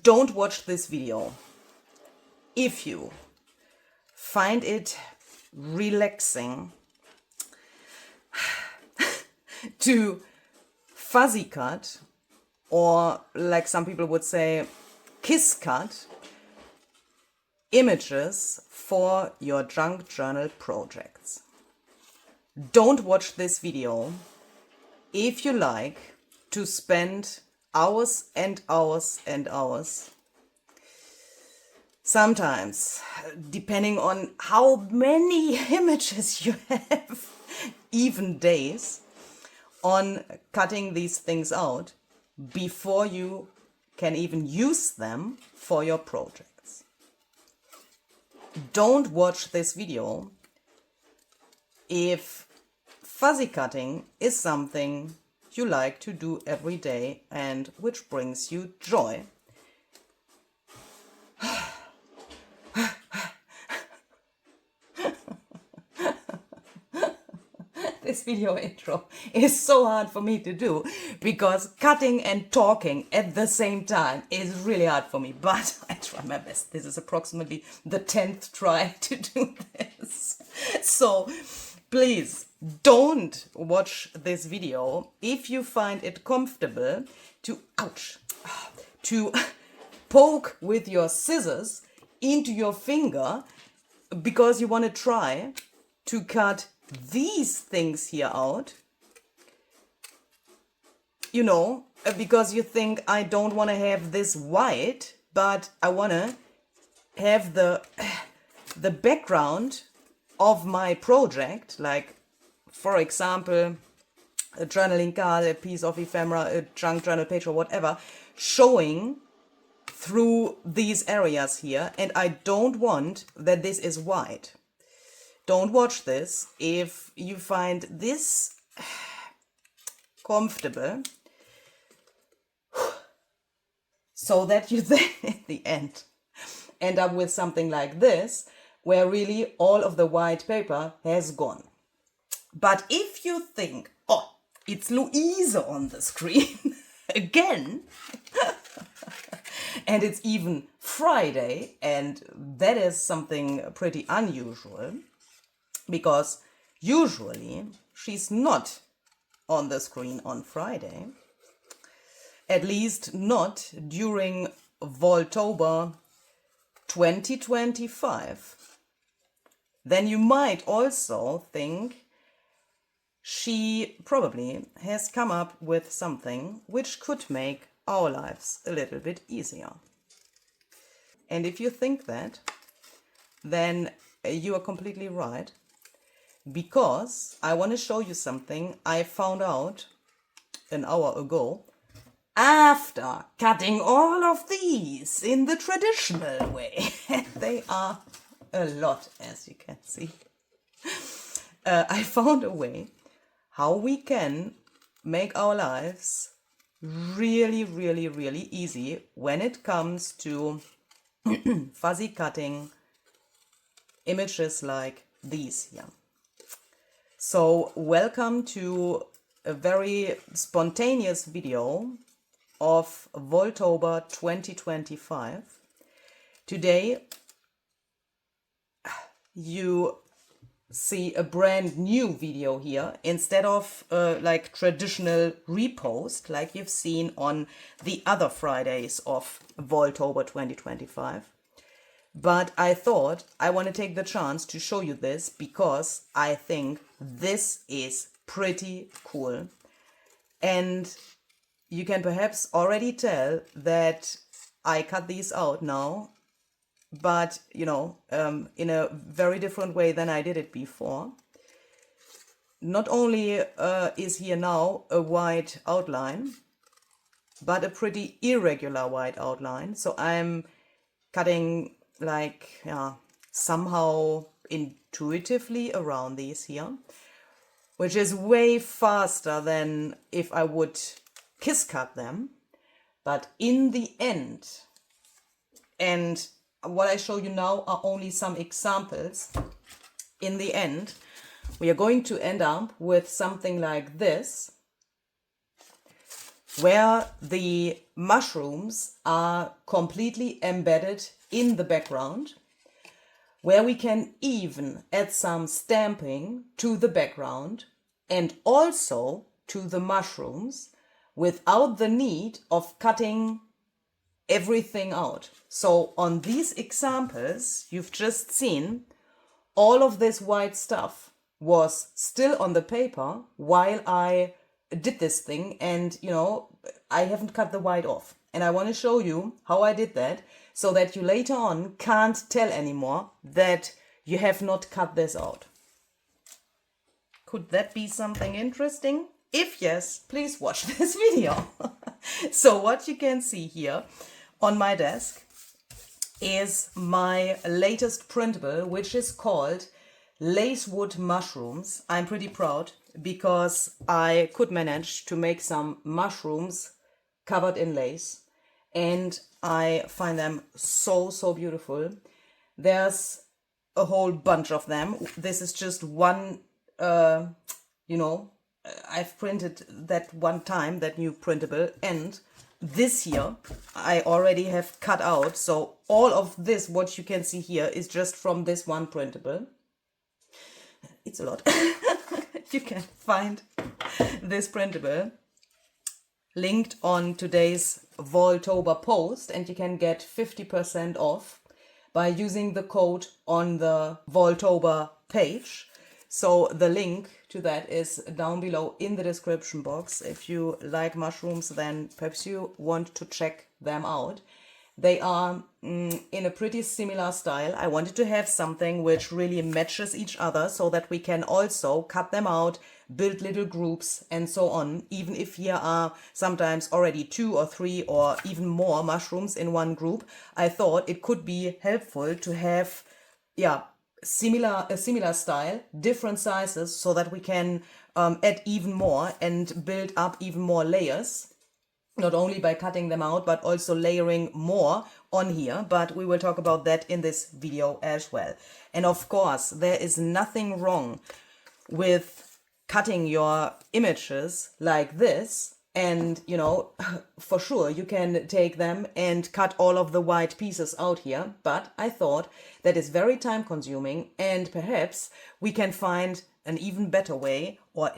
Don't watch this video if you find it relaxing to fuzzy cut, or like some people would say, kiss cut images for your junk journal projects. Don't watch this video if you like to spend hours and hours and hours, sometimes depending on how many images you have, even days, on cutting these things out before you can even use them for your projects. Don't watch this video if fuzzy cutting is something you like to do every day and which brings you joy. This video intro is so hard for me to do because cutting and talking at the same time is really hard for me, but I try my best. This is approximately the 10th try to do this. So please don't watch this video if you find it comfortable to poke with your scissors into your finger because you want to try to cut these things here out, you know, because you think I don't want to have this white, but I want to have the background of my project, like for example a journaling card, a piece of ephemera, a junk journal page or whatever, showing through these areas here, and I don't want that this is white. Don't watch this if you find this comfortable, so that you then at the end up with something like this, where really all of the white paper has gone. But if you think, oh, it's Luise on the screen again, and it's even Friday, and that is something pretty unusual, because usually she's not on the screen on Friday, at least not during Vaultober 2025, then you might also think she probably has come up with something which could make our lives a little bit easier. And if you think that, then you are completely right, because I want to show you something I found out an hour ago after cutting all of these in the traditional way. They are a lot, as you can see. I found a way how we can make our lives really, really, really easy when it comes to fuzzy cutting images like these here. So welcome to a very spontaneous video of Vaultober 2025. Today you see a brand new video here instead of like traditional repost like you've seen on the other Fridays of Vaultober 2025. But I thought I want to take the chance to show you this because I think this is pretty cool. And you can perhaps already tell that I cut these out now, but you know, in a very different way than I did it before. Not only is here now a white outline, but a pretty irregular white outline. So I'm cutting like somehow intuitively around these here, which is way faster than if I would kiss cut them. But in the end, and what I show you now are only some examples, in the end we are going to end up with something like this, where the mushrooms are completely embedded in the background, where we can even add some stamping to the background and also to the mushrooms without the need of cutting everything out. So on these examples you've just seen, all of this white stuff was still on the paper while I did this thing, and I haven't cut the white off. And I want to show you how I did that so that you later on can't tell anymore that you have not cut this out. Could that be something interesting? If yes, please watch this video. So what you can see here on my desk is my latest printable, which is called Lacewood Mushrooms. I'm pretty proud because I could manage to make some mushrooms covered in lace, and I find them so beautiful. There's a whole bunch of them. This is just one, I've printed that one time, that new printable, and this here I already have cut out. So all of this, what you can see here, is just from this one printable. It's a lot. You can find this printable linked on today's Vaultober post, and you can get 50% off by using the code on the Vaultober page. So the link to that is down below in the description box. If you like mushrooms, then perhaps you want to check them out. They are in a pretty similar style. I wanted to have something which really matches each other so that we can also cut them out, build little groups and so on. Even if here are sometimes already 2 or 3 or even more mushrooms in one group, I thought it could be helpful to have, a similar style, different sizes, so that we can add even more and build up even more layers. Not only by cutting them out, but also layering more on here. But we will talk about that in this video as well. And of course, there is nothing wrong with cutting your images like this. And, for sure, you can take them and cut all of the white pieces out here. But I thought that is very time consuming, and perhaps we can find an even better way, or,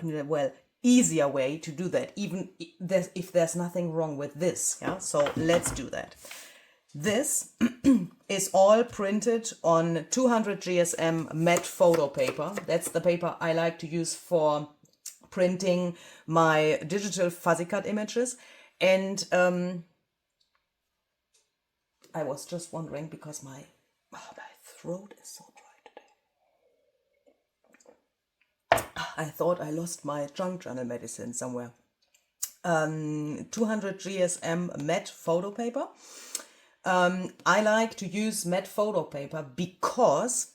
easier way to do that, even if there's nothing wrong with this. So let's do that. This is all printed on 200 GSM matte photo paper. That's the paper I like to use for printing my digital fuzzy cut images. And I was just wondering, because my throat is so dry today. I thought I lost my junk journal medicine somewhere. 200 GSM matte photo paper. I like to use matte photo paper because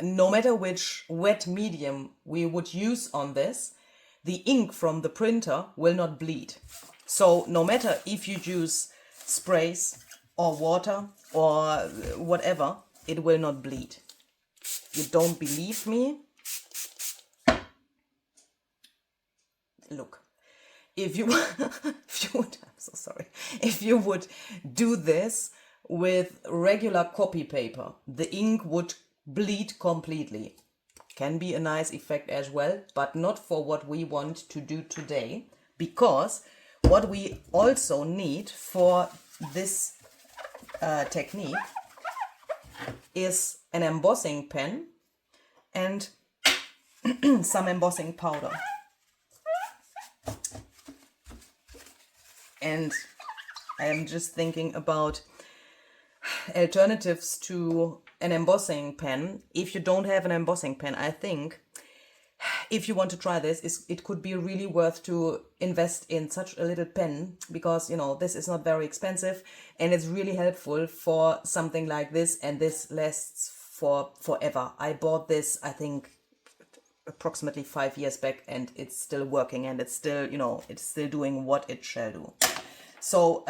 no matter which wet medium we would use on this, the ink from the printer will not bleed. So no matter if you use sprays or water or whatever, it will not bleed. You don't believe me? Look, if you if you would do this with regular copy paper, the ink would bleed completely. Can be a nice effect as well, but not for what we want to do today, because what we also need for this technique is an embossing pen and some embossing powder. And I am just thinking about alternatives to an embossing pen. If you don't have an embossing pen, I think if you want to try this, it could be really worth to invest in such a little pen, because this is not very expensive and it's really helpful for something like this, and this lasts for forever. I bought this, I think, approximately 5 years back, and it's still working, and it's still, it's still doing what it shall do. So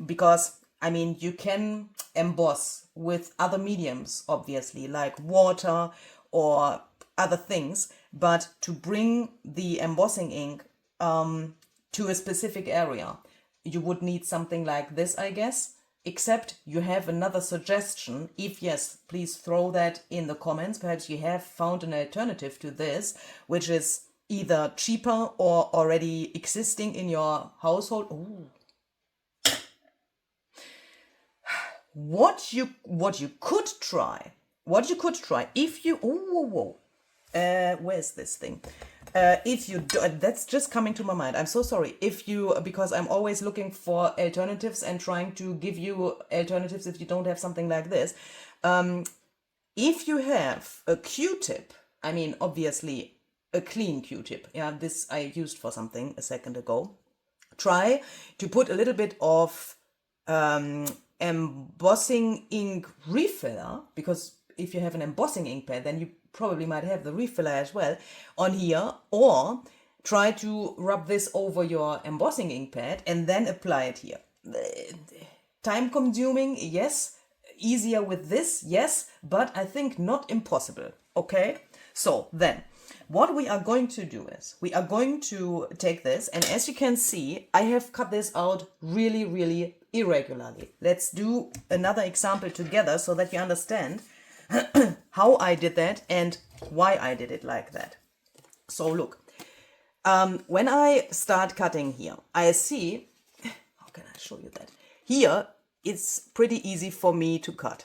because you can emboss with other mediums, obviously, like water or other things, but to bring the embossing ink to a specific area. You would need something like this, I guess, except you have another suggestion. If yes, please throw that in the comments. Perhaps you have found an alternative to this, which is either cheaper or already existing in your household. Ooh. What you could try if you where's this thing? If you do, that's just coming to my mind. I'm so sorry. If you, because I'm always looking for alternatives and trying to give you alternatives if you don't have something like this. If you have a Q-tip, I mean, obviously a clean Q-tip. Yeah, this I used for something a second ago. Try to put a little bit of embossing ink refiller, because if you have an embossing ink pad, then you probably might have the refiller as well on here, or try to rub this over your embossing ink pad and then apply it here. Time consuming, yes. Easier with this, yes, but I think not impossible. Okay, so then what we are going to do is we are going to take this, and as you can see, I have cut this out really, really irregularly. Let's do another example together so that you understand how I did that and why I did it like that. So look, when I start cutting here, I see, how can I show you that? Here, it's pretty easy for me to cut.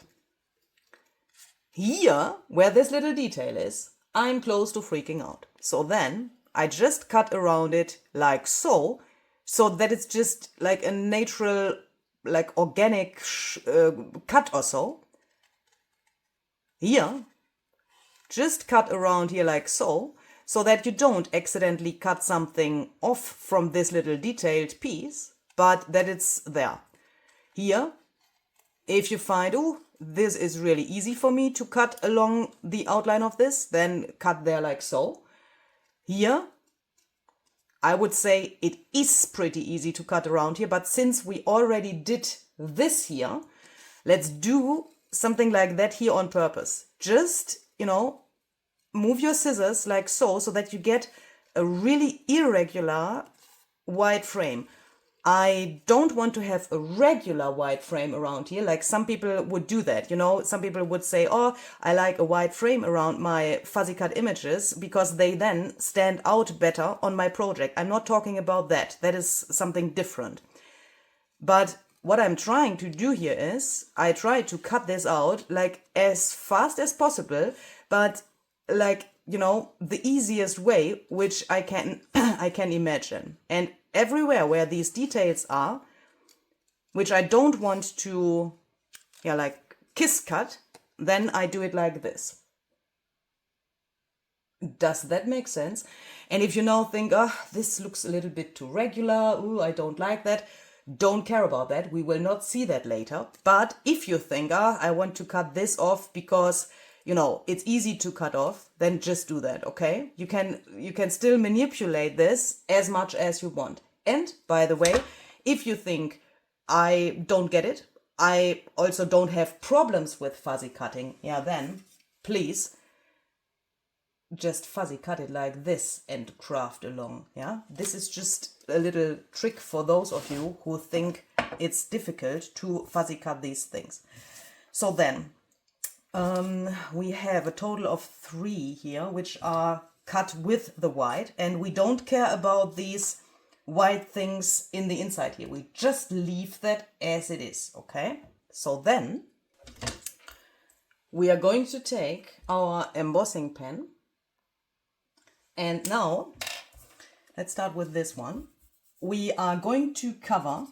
Here, where this little detail is, I'm close to freaking out. So then I just cut around it like so that it's just like a natural, like organic cut or so. Here, just cut around here like so that you don't accidentally cut something off from this little detailed piece, but that it's there. Here, if you find, oh, this is really easy for me to cut along the outline of this, then cut there like so. Here, I would say it is pretty easy to cut around here, but since we already did this here, let's do something like that here on purpose. Just, move your scissors like so that you get a really irregular white frame. I don't want to have a regular white frame around here, like some people would do that, some people would say, oh, I like a white frame around my fuzzy cut images because they then stand out better on my project. I'm not talking about that. That is something different. But what I'm trying to do here is I try to cut this out like as fast as possible, but like, the easiest way which I can I can imagine. And everywhere where these details are, which I don't want to, like kiss cut, then I do it like this. Does that make sense? And if you now think, this looks a little bit too regular, ooh, I don't like that, don't care about that. We will not see that later. But if you think, I want to cut this off because, it's easy to cut off, then just do that, okay? You can still manipulate this as much as you want. And by the way, if you think I don't get it, I also don't have problems with fuzzy cutting, then please just fuzzy cut it like this and craft along, This is just a little trick for those of you who think it's difficult to fuzzy cut these things. So then, we have a total of 3 here, which are cut with the white, and we don't care about these white things in the inside here. We just leave that as it is, okay? So then, we are going to take our embossing pen, and now, let's start with this one. We are going to cover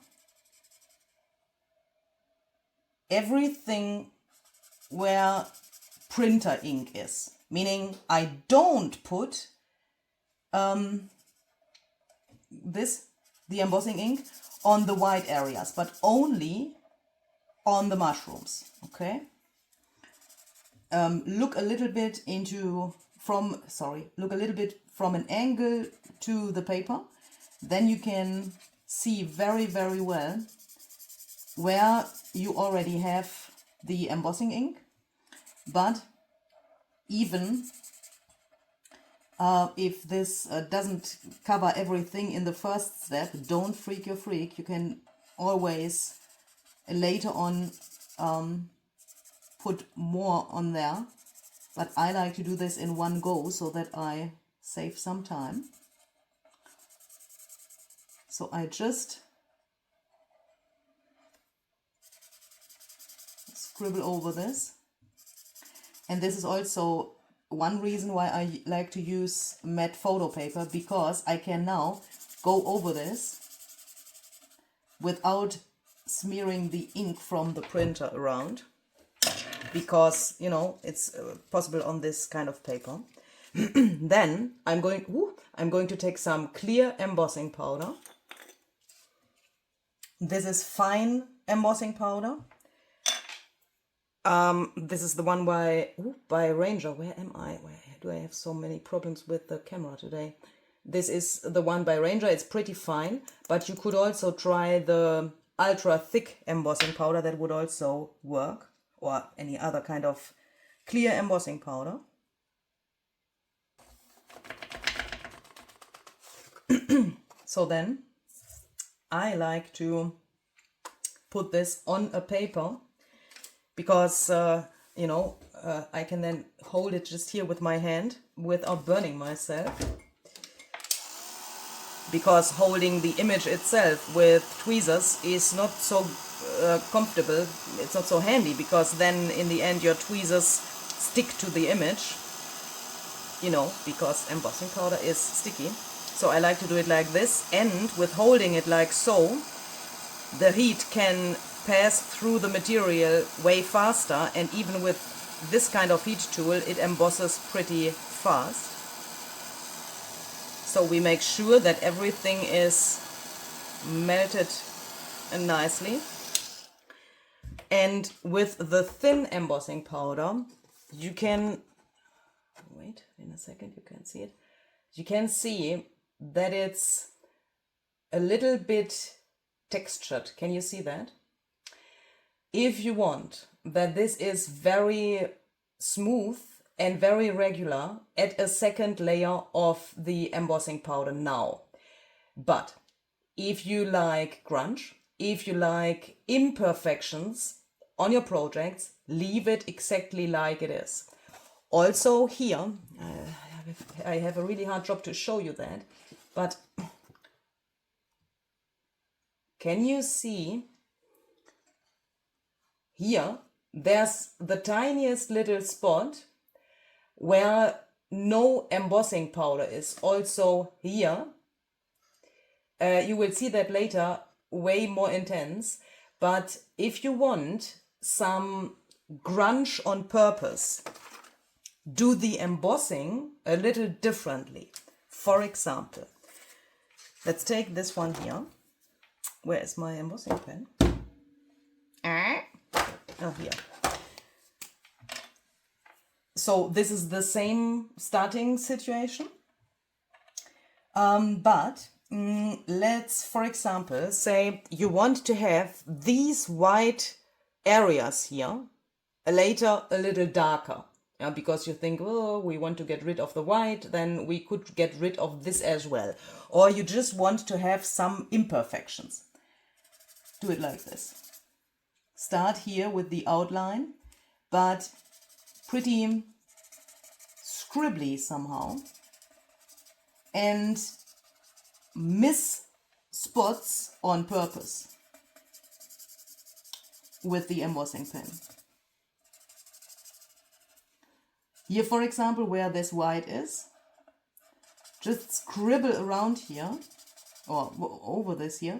everything where printer ink is, meaning I don't put the embossing ink on the white areas, but only on the mushrooms, okay? Look a little bit from an angle to the paper, then you can see very, very well where you already have the embossing ink. But even If this doesn't cover everything in the first step, don't freak your freak. You can always later on put more on there. But I like to do this in one go so that I save some time. So I just scribble over this. And this is also one reason why I like to use matte photo paper, because I can now go over this without smearing the ink from the printer around, because, you know, it's possible on this kind of paper. Then I'm going to take some clear embossing powder. This is fine embossing powder. This is the one by Ranger. Where am I? Where do I have so many problems with the camera today? This is the one by Ranger. It's pretty fine, but you could also try the ultra thick embossing powder. That would also work, or any other kind of clear embossing powder. So then I like to put this on a paper, because you know, I can then hold it just here with my hand without burning myself, because holding the image itself with tweezers is not so comfortable. It's not so handy, because then in the end your tweezers stick to the image, you know, because embossing powder is sticky. So I like to do it like this, and with holding it like so, the heat can pass through the material way faster, and even with this kind of heat tool it embosses pretty fast. So we make sure that everything is melted nicely. And with the thin embossing powder, you can, wait in a second, you can see it. You can see that it's a little bit textured. Can you see that? If you want that this is very smooth and very regular, add a second layer of the embossing powder now. But if you like grunge, if you like imperfections on your projects, leave it exactly like it is. Also here, I have a really hard job to show you that, but can you see here, there's the tiniest little spot where no embossing powder is. Also here, you will see that later, way more intense. But if you want some grunge on purpose, do the embossing a little differently. For example, let's take this one here. Where is my embossing pen? Oh, here. So this is the same starting situation. But let's, for example, say you want to have these white areas here later a little darker. Yeah, because you think, oh, we want to get rid of the white, then we could get rid of this as well. Or you just want to have some imperfections. Do it like this. Start here with the outline, but pretty scribbly somehow, and miss spots on purpose with the embossing pen. Here, for example, where this white is, just scribble around here, or over this here,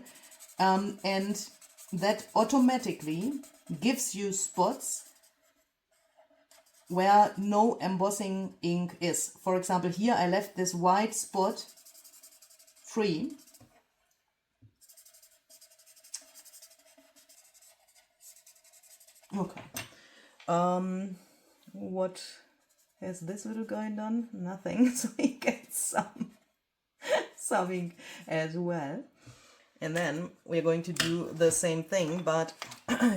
and that automatically gives you spots where no embossing ink is. For example, here I left this white spot free. Okay. What has this little guy done? Nothing. So he gets some ink as well. And then we're going to do the same thing, but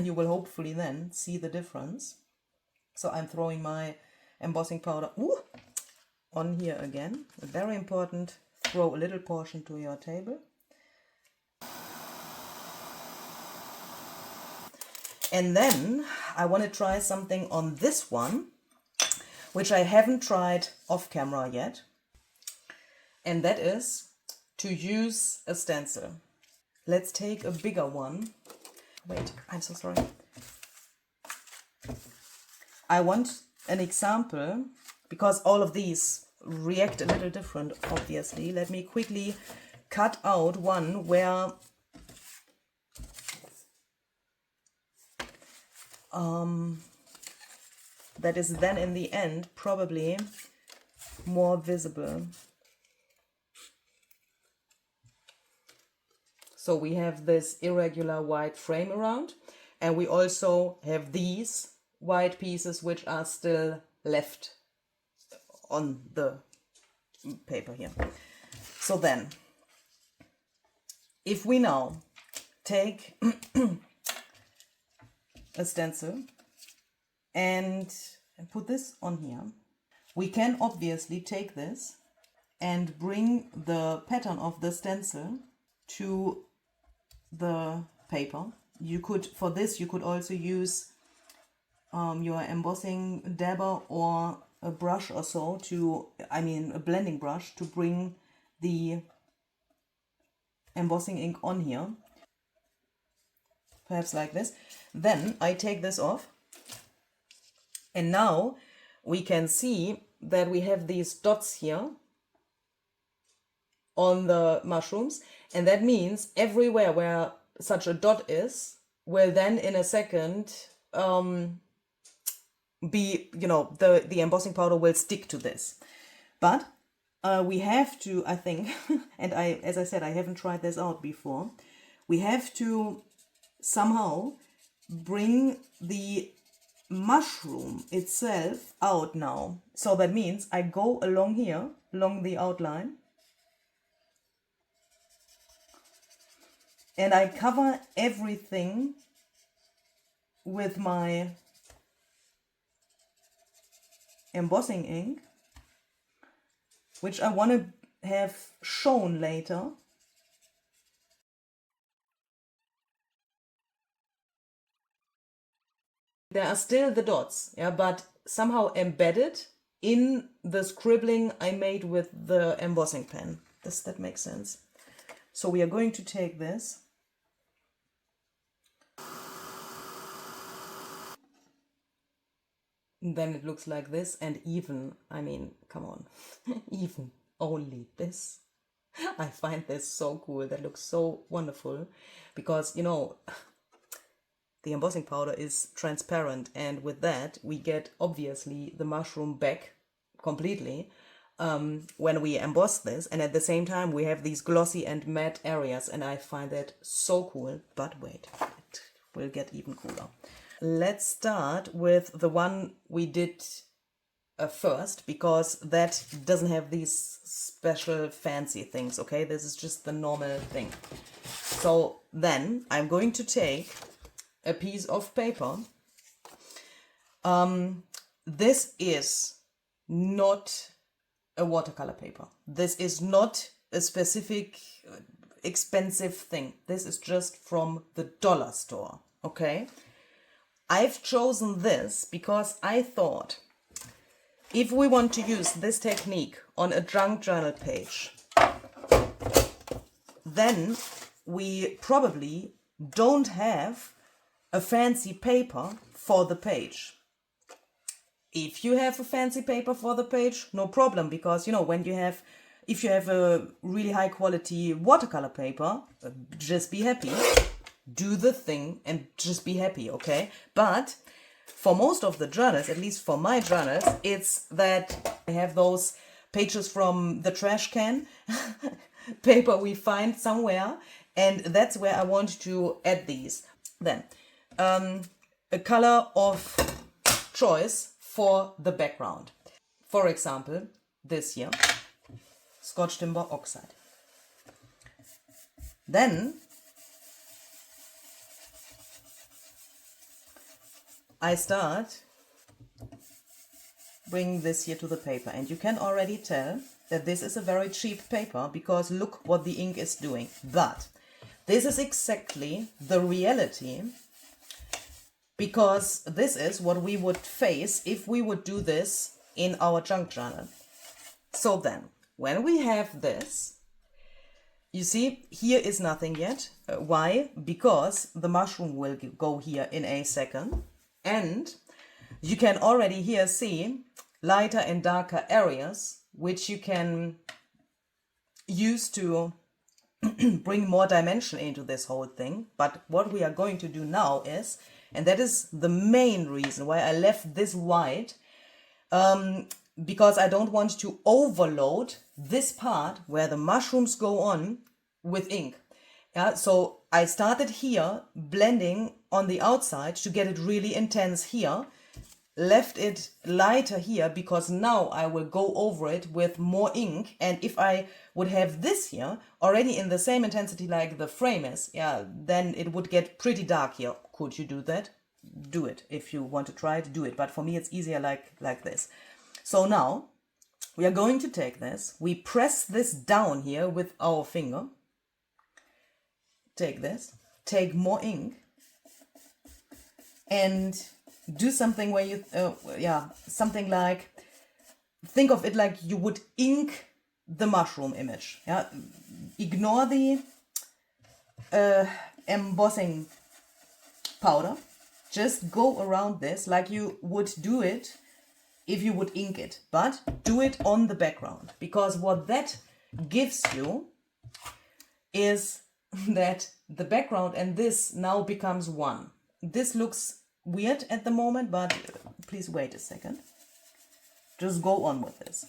you will hopefully then see the difference. So I'm throwing my embossing powder on here again. Very important, throw a little portion to your table. And then I want to try something on this one, which I haven't tried off camera yet. And that is to use a stencil. Let's take a bigger one. Wait, I'm so sorry. I want an example, because all of these react a little different, obviously. Let me quickly cut out one where that is then in the end probably more visible. So we have this irregular white frame around, and we also have these white pieces which are still left on the paper here. So then, if we now take a stencil and put this on here, we can obviously take this and bring the pattern of the stencil to the paper. You could, for this, you could also use your embossing dabber or a brush or so to, I mean a blending brush, to bring the embossing ink on here. Perhaps like this. Then I take this off, and now we can see that we have these dots here on the mushrooms, and that means everywhere where such a dot is will then in a second be, you know, the embossing powder will stick to this. But we have to, I think, and as I said, I haven't tried this out before, we have to somehow bring the mushroom itself out now. So that means I go along here, along the outline, and I cover everything with my embossing ink, which I want to have shown later. There are still the dots, yeah, but somehow embedded in the scribbling I made with the embossing pen. Does that make sense? So we are going to take this then it looks like this, and even, I mean, come on, even only this. I find this so cool. That looks so wonderful because, you know, the embossing powder is transparent, and with that we get obviously the mushroom back completely when we emboss this, and at the same time we have these glossy and matte areas, and I find that so cool. But wait, it will get even cooler. Let's start with the one we did first, because that doesn't have these special fancy things, okay? This is just the normal thing. So then I'm going to take a piece of paper. This is not a watercolor paper. This is not a specific expensive thing. This is just from the dollar store, okay? I've chosen this because I thought if we want to use this technique on a junk journal page, then we probably don't have a fancy paper for the page. If you have a fancy paper for the page, no problem, because, you know, when you have, if you have a really high quality watercolor paper, just be happy. Do the thing and just be happy, okay? But for most of the journals, at least for my journals, it's that I have those pages from the trash can paper we find somewhere, and that's where I want to add these. Then a color of choice for the background. For example, this here, Scotch Timber Oxide. Then I start bring this here to the paper, and you can already tell that this is a very cheap paper because look what the ink is doing. But this is exactly the reality, because this is what we would face if we would do this in our junk journal. So then, when we have this, you see, here is nothing yet. Why? Because the mushroom will go here in a second. And you can already here see lighter and darker areas, which you can use to bring more dimension into this whole thing. But what we are going to do now is, and that is the main reason why I left this white, because I don't want to overload this part where the mushrooms go on with ink. Yeah, so I started here blending on the outside to get it really intense here, left it lighter here because now I will go over it with more ink. And if I would have this here already in the same intensity like the frame is, yeah, then it would get pretty dark here. Could you do that? Do it. If you want to try it, do it. But for me, it's easier like this. So now we are going to take this. We press this down here with our finger. Take this, take more ink, and do something where you, something like, think of it like you would ink the mushroom image. Yeah, ignore the embossing powder. Just go around this like you would do it if you would ink it, but do it on the background, because what that gives you is that the background and this now becomes one. This looks weird at the moment, but please wait a second. Just go on with this.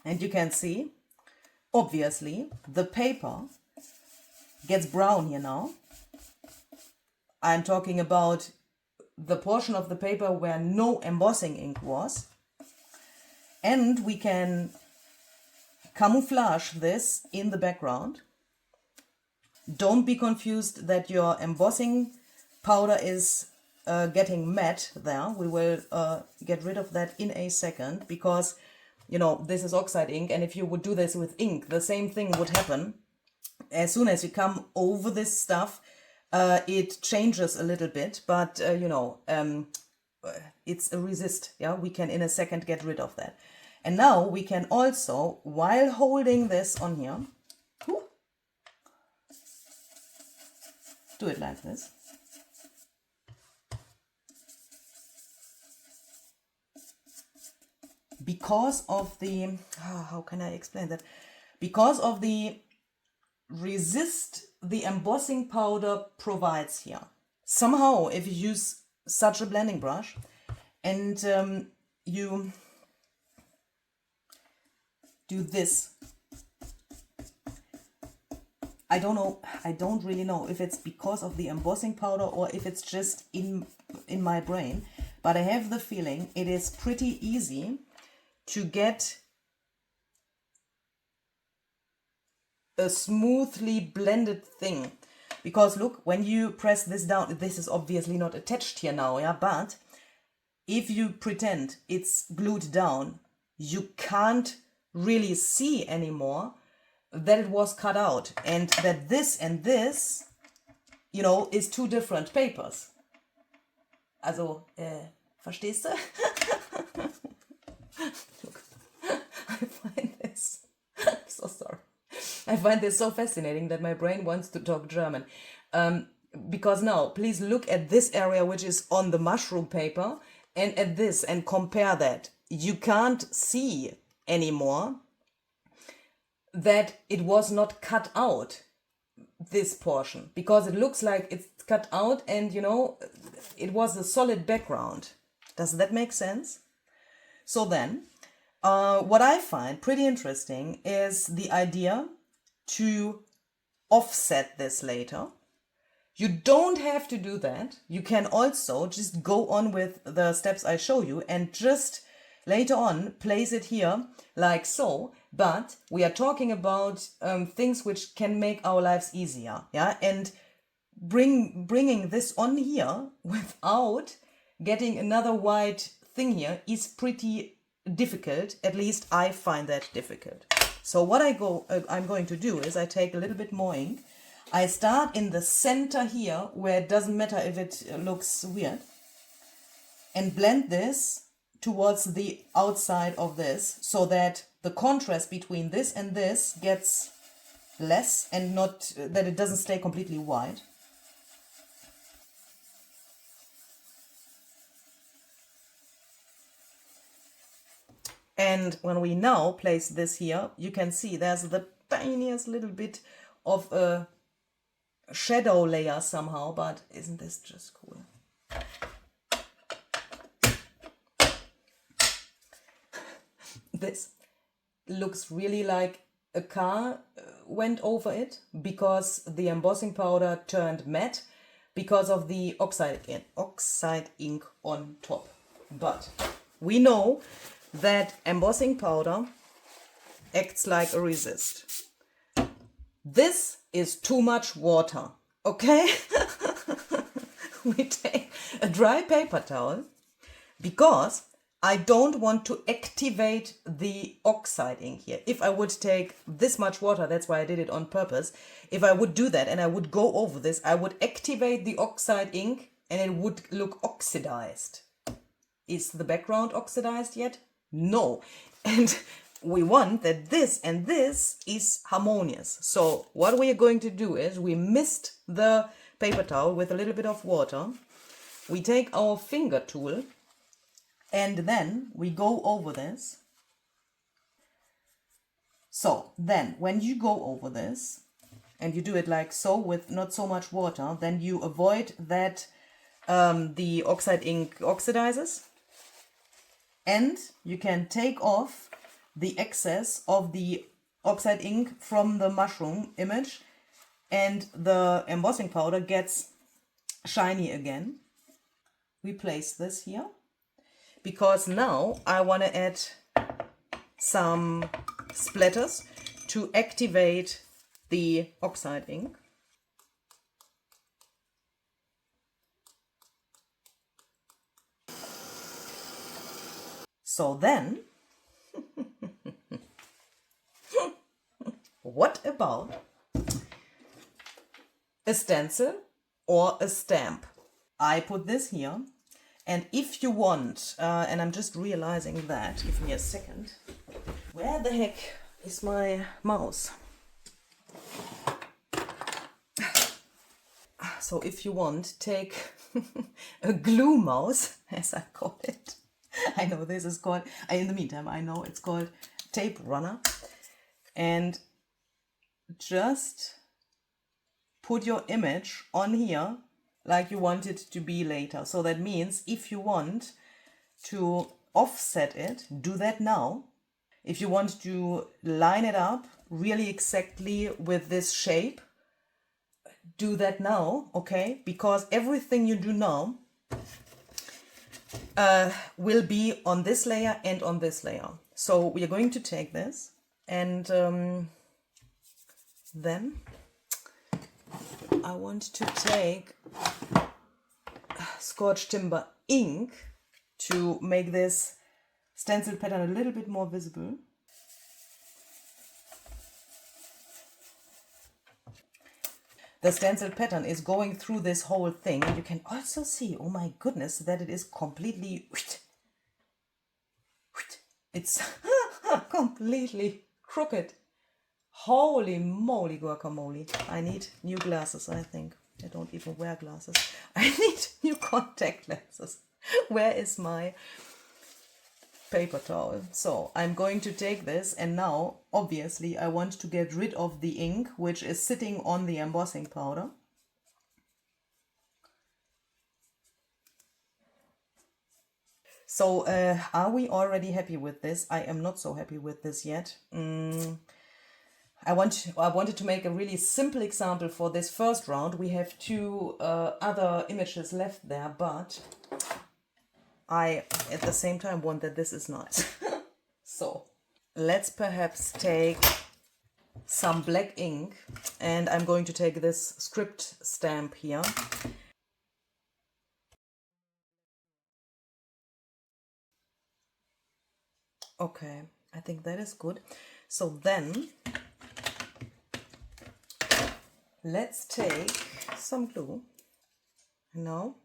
And you can see, obviously, the paper gets brown here now. I'm talking about the portion of the paper where no embossing ink was. And we can camouflage this in the background. Don't be confused that your embossing powder is getting matte there. We will get rid of that in a second, because you know this is oxide ink, and if you would do this with ink, the same thing would happen. As soon as you come over this stuff, it changes a little bit, but it's a resist. Yeah, we can in a second get rid of that. And now we can also, while holding this on here, do it like this. Because of the, how can I explain that? Because of the resist the embossing powder provides here. Somehow, if you use such a blending brush and you do this, I don't really know if it's because of the embossing powder or if it's just in my brain, but I have the feeling it is pretty easy to get a smoothly blended thing. Because look, when you press this down, this is obviously not attached here now, yeah, but if you pretend it's glued down, you can't really see anymore that it was cut out, and that this and this, is two different papers. Also, verstehst du? Look, I find this, so sorry. I find this so fascinating that my brain wants to talk German. Because now, please look at this area which is on the mushroom paper and at this and compare that. You can't see anymore that it was not cut out, this portion, because it looks like it's cut out and, it was a solid background. Does that make sense? So then, what I find pretty interesting is the idea to offset this later. You don't have to do that. You can also just go on with the steps I show you and just later on place it here like so. But we are talking about things which can make our lives easier, yeah, and bringing this on here without getting another white thing here is pretty difficult. At least I find that difficult. So what I'm going to do is I take a little bit more ink. I start in the center here, where it doesn't matter if it looks weird, and blend this towards the outside of this, so that the contrast between this and this gets less, and not that it doesn't stay completely white. And when we now place this here, you can see there's the tiniest little bit of a shadow layer somehow, but isn't this just cool? This looks really like a car went over it, because the embossing powder turned matte because of the oxide ink on top. But we know that embossing powder acts like a resist. This is too much water, okay? We take a dry paper towel, because I don't want to activate the oxide ink here. If I would take this much water, that's why I did it on purpose. If I would do that and I would go over this, I would activate the oxide ink and it would look oxidized. Is the background oxidized yet? No. And we want that this and this is harmonious. So what we are going to do is we mist the paper towel with a little bit of water. We take our finger tool and then we go over this. So then when you go over this and you do it like so with not so much water, then you avoid that the oxide ink oxidizes. And you can take off the excess of the oxide ink from the mushroom image, and the embossing powder gets shiny again. We place this here, because now I want to add some splatters to activate the oxide ink. So then, what about a stencil or a stamp? I put this here, and if you want, and I'm just realizing that, give me a second. Where the heck is my mouse? So if you want, take a glue mouse, as I call it. I know this is called, in the meantime, I know it's called tape runner. And just put your image on here like you want it to be later. So that means if you want to offset it, do that now. If you want to line it up really exactly with this shape, do that now, okay? Because everything you do now will be on this layer and on this layer. So we are going to take this and then I want to take Scorched Timber ink to make this stencil pattern a little bit more visible. The stencil pattern is going through this whole thing. You can also see, oh my goodness, that it is completely, it's completely crooked. Holy moly guacamole. I need new glasses, I think. I don't even wear glasses. I need new contact lenses. Where is my paper towel? So I'm going to take this, and now obviously I want to get rid of the ink which is sitting on the embossing powder. So are we already happy with this? I am not so happy with this yet. I wanted to make a really simple example for this first round. We have two other images left there, but I at the same time want that this is nice. So let's perhaps take some black ink, and I'm going to take this script stamp here. Okay, I think that is good. So then let's take some glue. Now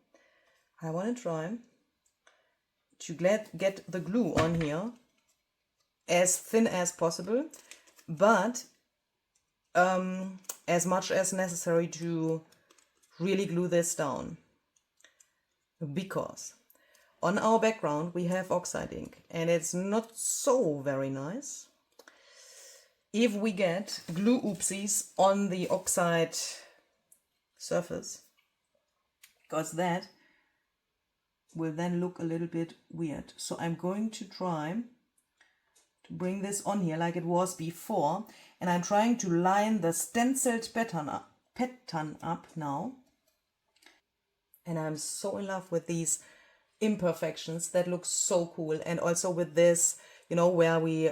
I want to try to get the glue on here as thin as possible, but as much as necessary to really glue this down, because on our background we have oxide ink and it's not so very nice if we get glue oopsies on the oxide surface, because that will then look a little bit weird. So I'm going to try to bring this on here like it was before, and I'm trying to line the stenciled pattern up now. And I'm so in love with these imperfections. That looks so cool. And also with this, you know, where we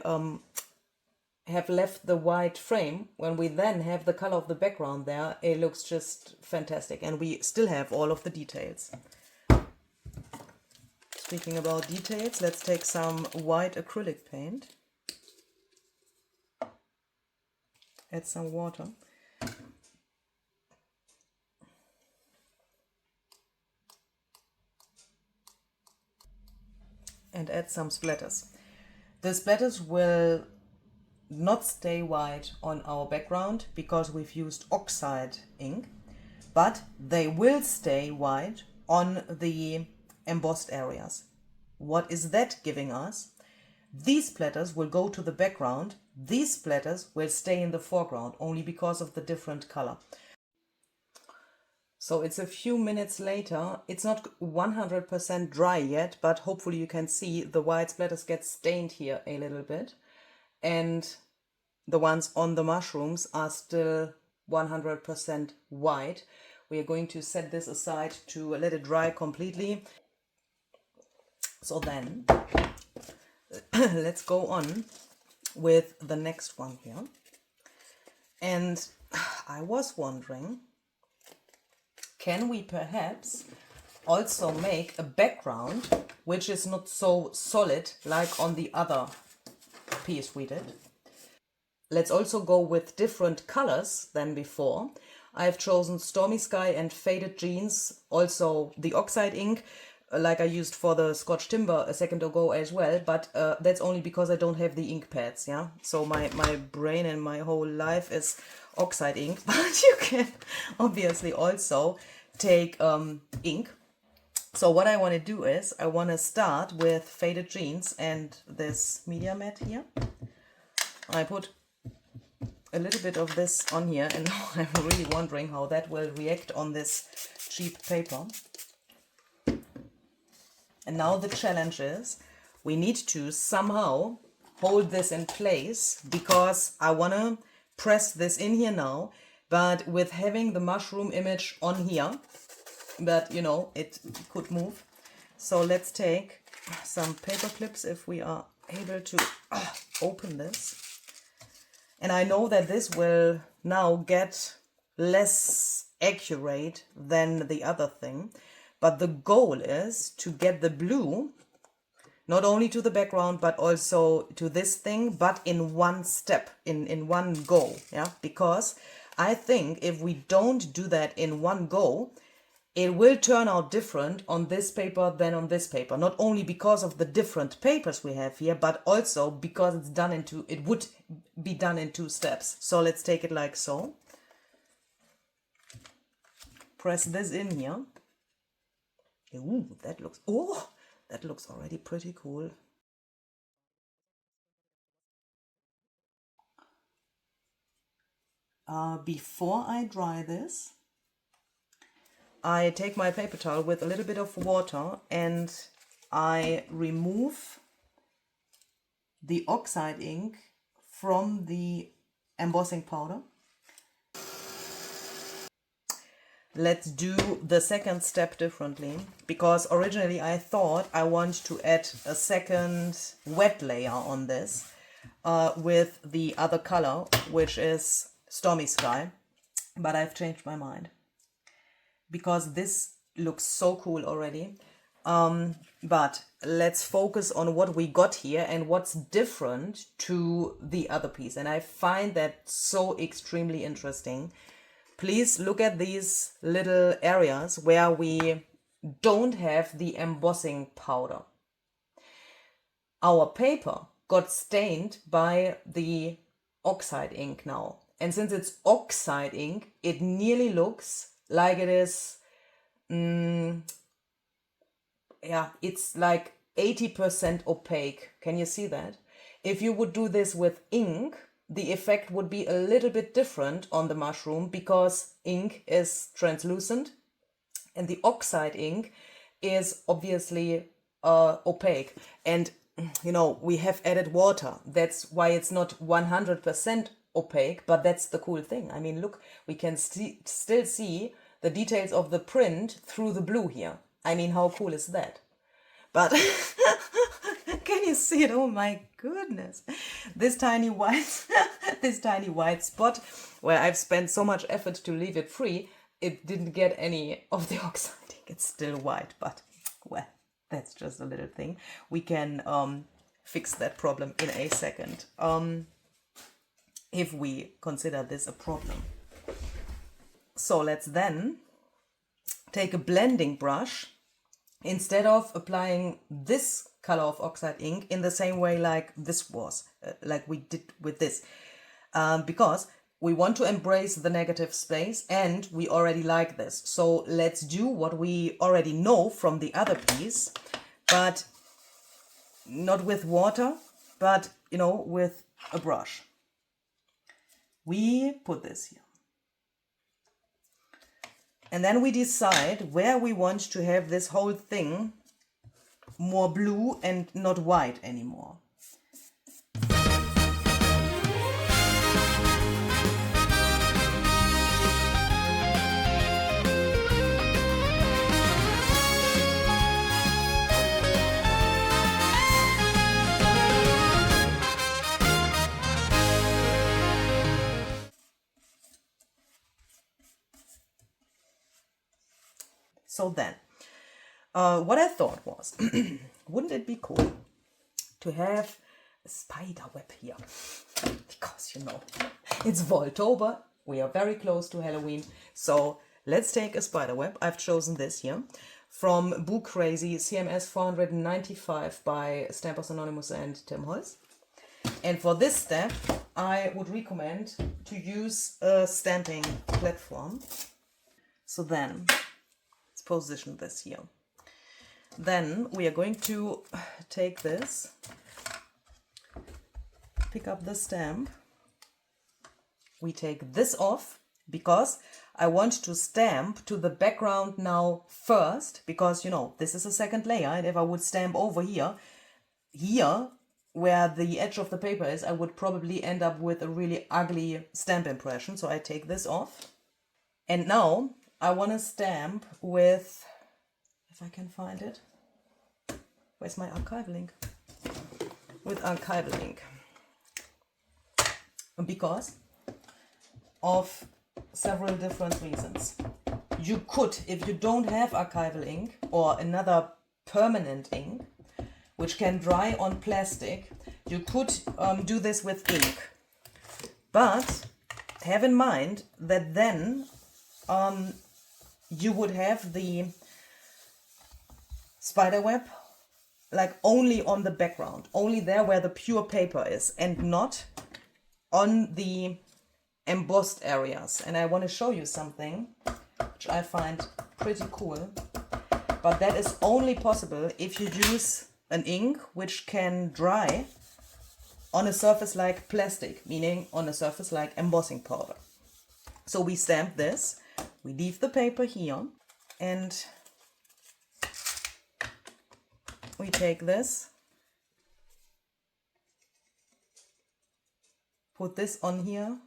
have left the white frame, when we then have the color of the background there, it looks just fantastic. And we still have all of the details. Speaking about details, let's take some white acrylic paint. Add some water. And add some splatters. The splatters will not stay white on our background because we've used oxide ink, but they will stay white on the embossed areas. What is that giving us? These splatters will go to the background. These splatters will stay in the foreground only because of the different color. So it's a few minutes later. It's not 100% dry yet, but hopefully you can see the white splatters get stained here a little bit. And the ones on the mushrooms are still 100% white. We are going to set this aside to let it dry completely. So then let's go on with the next one here. And I was wondering, can we perhaps also make a background which is not so solid like on the other piece we did? Let's also go with different colors than before. I've chosen Stormy Sky and Faded Jeans, also the oxide ink, like I used for the Scotch Timber a second ago as well, but that's only because I don't have the ink pads, yeah? So my brain and my whole life is oxide ink, but you can obviously also take ink. So what I want to do is I want to start with Faded Jeans and this media mat here. I put a little bit of this on here, and now I'm really wondering how that will react on this cheap paper. And now the challenge is we need to somehow hold this in place, because I want to press this in here now, but with having the mushroom image on here, but you know, it could move. So let's take some paper clips if we are able to open this. And I know that this will now get less accurate than the other thing, but the goal is to get the blue not only to the background but also to this thing, but in one step, in one go, yeah? Because I think if we don't do that in one go, it will turn out different on this paper than on this paper. Not only because of the different papers we have here, but also because it would be done in two steps. So let's take it like so. Press this in here. Ooh, that looks already pretty cool. Before I dry this, I take my paper towel with a little bit of water and I remove the oxide ink from the embossing powder. Let's do the second step differently, because originally I thought I want to add a second wet layer on this with the other color, which is Stormy Sky, but I've changed my mind because this looks so cool already. But let's focus on what we got here and what's different to the other piece. And I find that so extremely interesting. Please look at these little areas where we don't have the embossing powder. Our paper got stained by the oxide ink now. And since it's oxide ink, it nearly looks like it is, it's like 80% opaque. Can you see that? If you would do this with ink, the effect would be a little bit different on the mushroom because ink is translucent and the oxide ink is obviously opaque. And, you know, we have added water. That's why it's not 100% opaque, but that's the cool thing. I mean, look, we can still see the details of the print through the blue here. I mean, how cool is that? But can you see it? Oh my goodness. This tiny white, this tiny white spot where I've spent so much effort to leave it free, it didn't get any of the oxide ink. It's still white, but well, that's just a little thing. We can fix that problem in a second. If we consider this a problem. So let's then take a blending brush. Instead of applying this color of oxide ink in the same way like this was, like we did with this, because we want to embrace the negative space and we already like this. So let's do what we already know from the other piece, but not with water, but, you know, with a brush. We put this here. And then we decide where we want to have this whole thing more blue and not white anymore. So then, what I thought was, wouldn't it be cool to have a spider web here? Because, you know, it's Vaultober, we are very close to Halloween, so let's take a spider web. I've chosen this here from Boo Crazy CMS 495 by Stampers Anonymous and Tim Holz. And for this step, I would recommend to use a stamping platform. So then, position this here. Then we are going to take this, pick up the stamp. We take this off because I want to stamp to the background now first, because, you know, this is a second layer, and if I would stamp over here where the edge of the paper is, I would probably end up with a really ugly stamp impression. So I take this off. And now I want to stamp with, if I can find it, where's my archival ink? With archival ink. Because of several different reasons. You could, if you don't have archival ink or another permanent ink, which can dry on plastic, you could do this with ink. But have in mind that then you would have the spider web like only on the background, only there where the pure paper is, and not on the embossed areas. And I want to show you something which I find pretty cool, but that is only possible if you use an ink which can dry on a surface like plastic, meaning on a surface like embossing powder. So we stamp this. We leave the paper here and we take this, put this on here,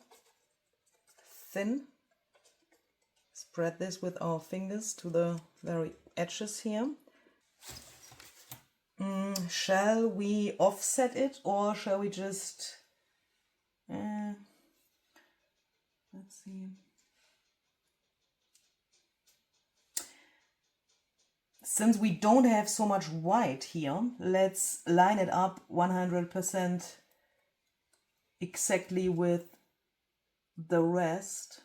thin, spread this with our fingers to the very edges here. Shall we offset it or shall we just, let's see. Since we don't have so much white here, let's line it up 100% exactly with the rest.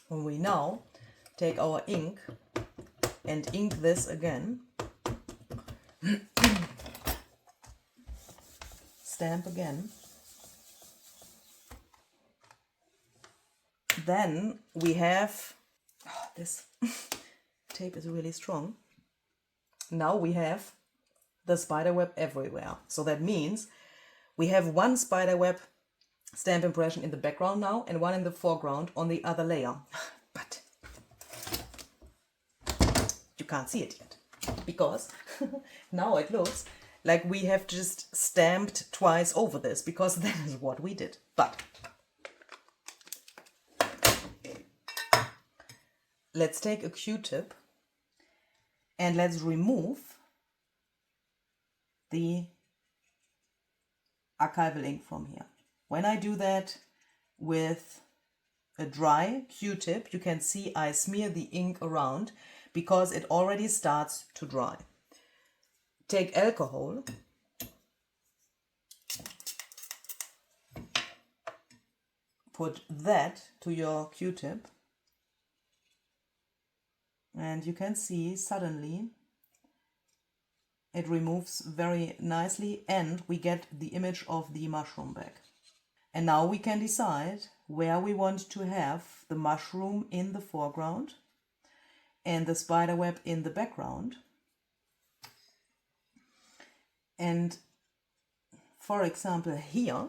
When we now take our ink and ink this again, stamp again, then we have, oh, this tape is really strong. Now we have the spiderweb everywhere. So that means we have one spiderweb stamp impression in the background now and one in the foreground on the other layer. But you can't see it yet because now it looks like we have just stamped twice over this, because that is what we did. But let's take a Q-tip and let's remove the archival ink from here. When I do that with a dry Q-tip, you can see I smear the ink around because it already starts to dry. Take alcohol, put that to your Q-tip, and you can see suddenly it removes very nicely and we get the image of the mushroom back. And now we can decide where we want to have the mushroom in the foreground and the spiderweb in the background. And for example here,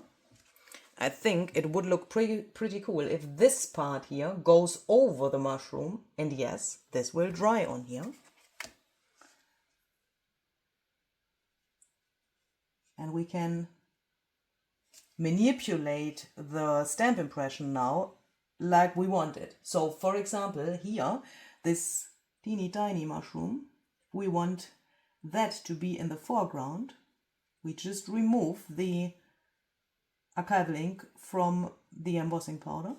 I think it would look pretty cool if this part here goes over the mushroom, and yes, this will dry on here. And we can manipulate the stamp impression now like we want it. So for example here, this teeny tiny mushroom, we want that to be in the foreground. We just remove the archival ink from the embossing powder.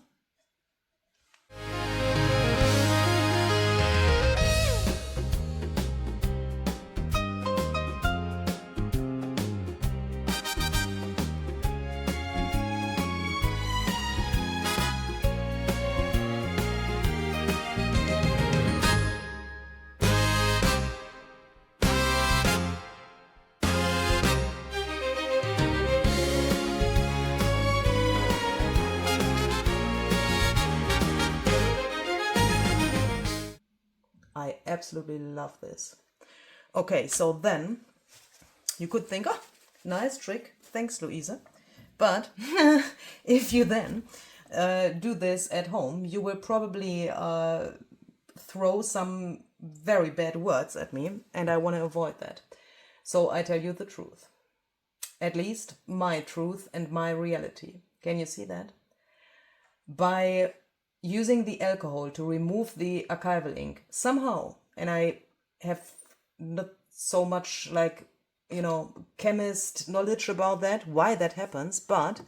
I absolutely love this. Okay, so then you could think, oh, nice trick, thanks Luise. But if you then do this at home, you will probably throw some very bad words at me, and I want to avoid that. So I tell you the truth. At least my truth and my reality. Can you see that? By using the alcohol to remove the archival ink somehow, and I have not so much chemist knowledge about that, why that happens, but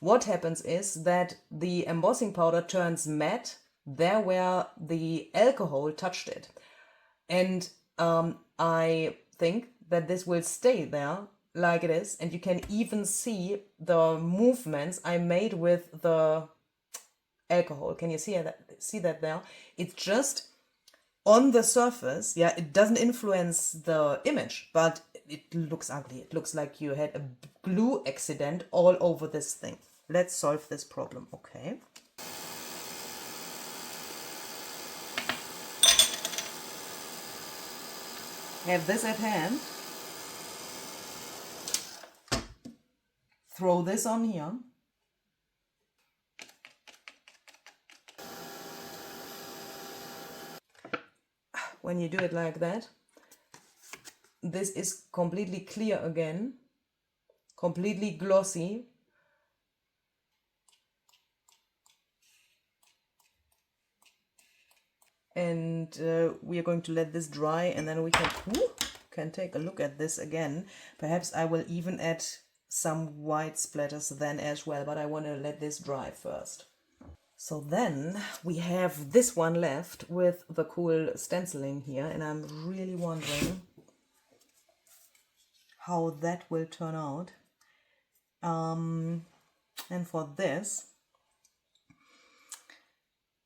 what happens is that the embossing powder turns matte there where the alcohol touched it. And I think that this will stay there like it is, and you can even see the movements I made with the alcohol. Can you see that there? It's just on the surface. Yeah, it doesn't influence the image, but it looks ugly. It looks like you had a glue accident all over this thing. Let's solve this problem, okay? Have this at hand. Throw this on here. When you do it like that, this is completely clear again, completely glossy. And we are going to let this dry, and then we can take a look at this again. Perhaps I will even add some white splatters then as well, but I want to let this dry first. So then we have this one left with the cool stenciling here, and I'm really wondering how that will turn out. And for this,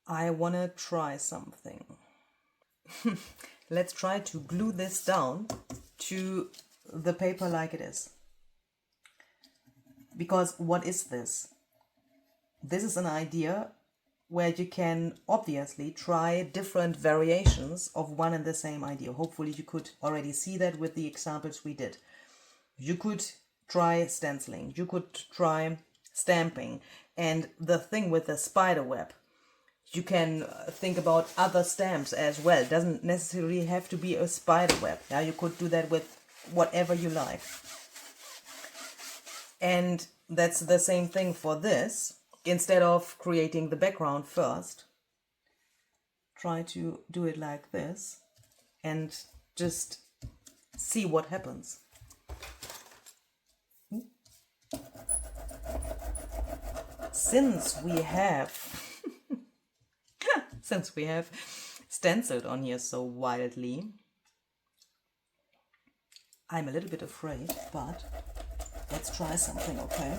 I want to try something. Let's try to glue this down to the paper like it is. Because what is this? This is an idea where you can obviously try different variations of one and the same idea. Hopefully you could already see that with the examples we did. You could try stenciling, you could try stamping, and the thing with the spider web, you can think about other stamps as well. It doesn't necessarily have to be a spider web. Yeah, you could do that with whatever you like. And that's the same thing for this. Instead of creating the background first, try to do it like this and just see what happens. Since we have stenciled on here so wildly, I'm a little bit afraid, but let's try something, okay?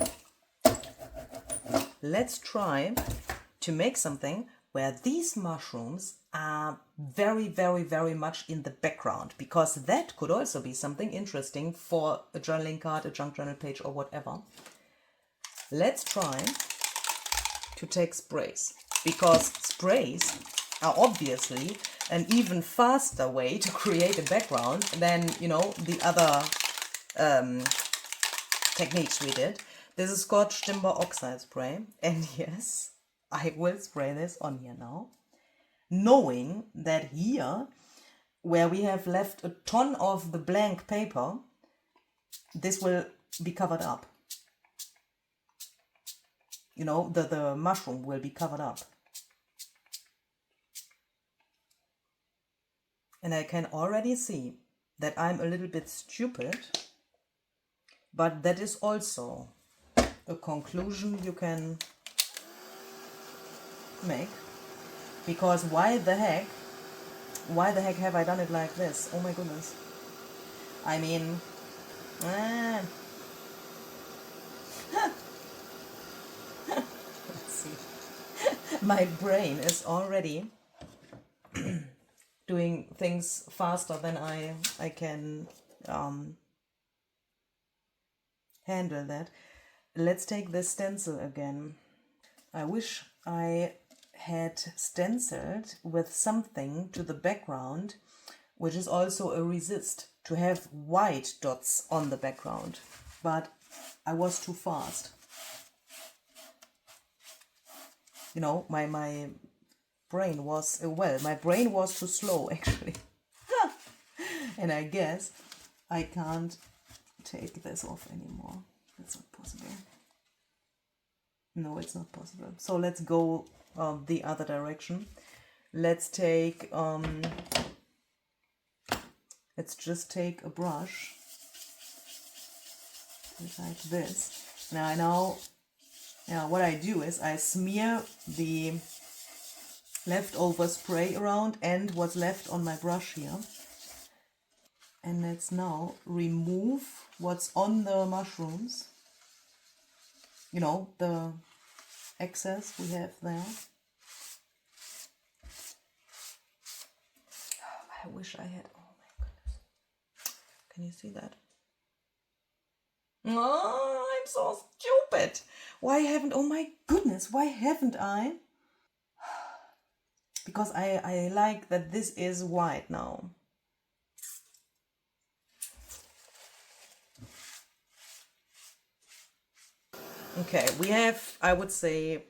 Let's try to make something where these mushrooms are very, very, very much in the background, because that could also be something interesting for a journaling card, a junk journal page, or whatever. Let's try to take sprays, because sprays are obviously an even faster way to create a background than, you know, the other techniques we did. This is Scotch Timber Oxide Spray, and yes, I will spray this on here now, knowing that here, where we have left a ton of the blank paper, this will be covered up. You know, the mushroom will be covered up. And I can already see that I'm a little bit stupid, but that is also a conclusion you can make, because why the heck have I done it like this? Oh my goodness. I mean, let's see. My brain is already doing things faster than I can handle that. Let's take this stencil again. I wish I had stenciled with something to the background, which is also a resist, to have white dots on the background, but I was too fast. You know, my brain was, my brain was too slow actually. And I guess I can't take this off anymore. That's not possible. No, it's not possible. So let's go the other direction. Let's take, let's just take a brush like this. Now, what I do is I smear the leftover spray around and what's left on my brush here. And let's now remove what's on the mushrooms. You know, the excess we have there. I wish I had, oh my goodness. Can you see that? Oh, I'm so stupid. Why haven't I? Because I like that this is white now. Okay, we have, I would say,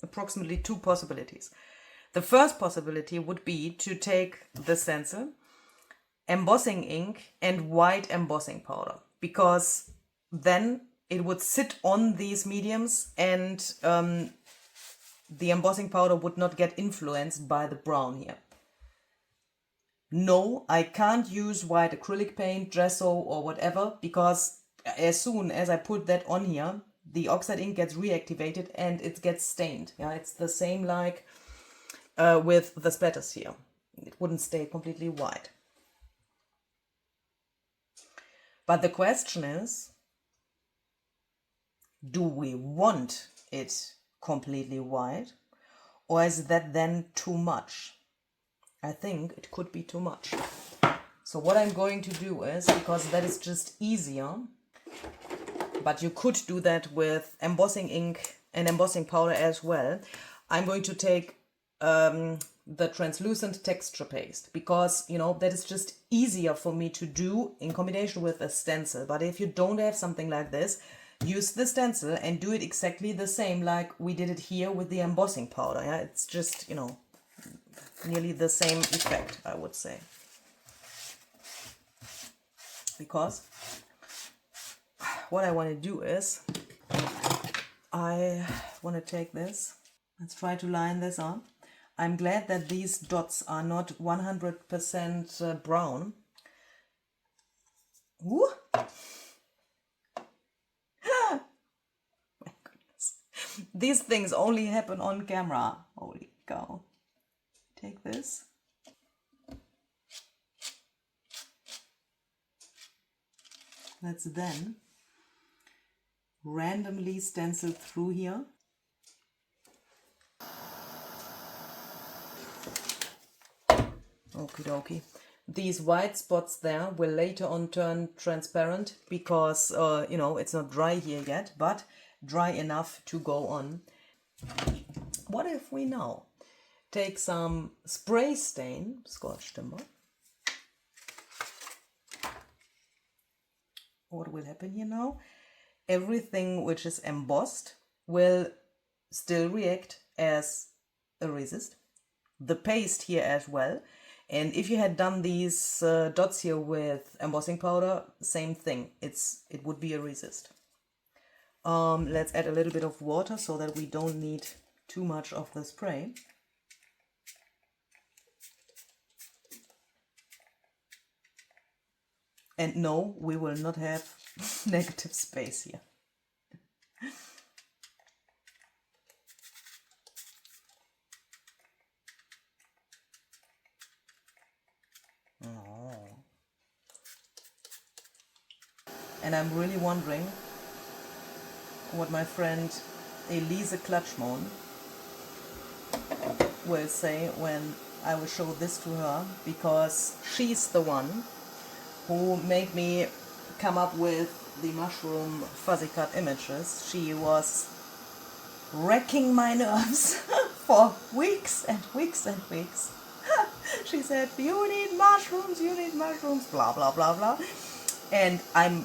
approximately two possibilities. The first possibility would be to take the stencil, embossing ink, and white embossing powder, because then it would sit on these mediums and the embossing powder would not get influenced by the brown here. No, I can't use white acrylic paint, gesso or whatever, because as soon as I put that on here, the oxide ink gets reactivated and it gets stained. Yeah, it's the same like with the splatters here. It wouldn't stay completely white. But the question is, do we want it completely white, or is that then too much? I think it could be too much. So what I'm going to do is, because that is just easier, but you could do that with embossing ink and embossing powder as well, I'm going to take the translucent texture paste, because you know that is just easier for me to do in combination with a stencil. But if you don't have something like this, use the stencil and do it exactly the same like we did it here with the embossing powder. Yeah, it's just, you know, nearly the same effect, I would say. Because what I want to do is, I want to take this, let's try to line this up. I'm glad that these dots are not 100% brown. Ooh. My goodness. These things only happen on camera. Holy cow. Take this. Let's then randomly stencil through here. Okie dokie. These white spots there will later on turn transparent because, you know, it's not dry here yet, but dry enough to go on. What if we now take some spray stain, Scotch timber? What will happen here now? Everything which is embossed will still react as a resist. The paste here as well. And if you had done these dots here with embossing powder, same thing. It would be a resist. Let's add a little bit of water so that we don't need too much of the spray. And no, we will not have negative space here. Oh. And I'm really wondering what my friend Luise will say when I will show this to her, because she's the one who made me come up with the mushroom fuzzy cut images. She was wrecking my nerves for weeks and weeks and weeks. She said, you need mushrooms, blah, blah, blah, blah. And I'm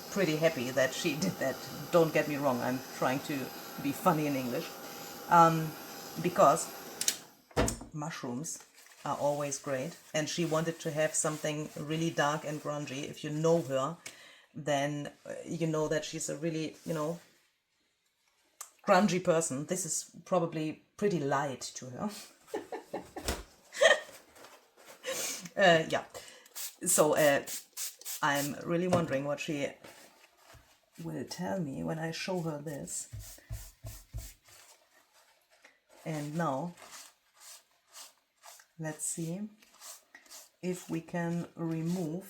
pretty happy that she did that. Don't get me wrong, I'm trying to be funny in English. Because mushrooms are always great, and she wanted to have something really dark and grungy. If you know her, then you know that she's a really, you know, grungy person. This is probably pretty light to her. Yeah, so I'm really wondering what she will tell me when I show her this. And now let's see if we can remove,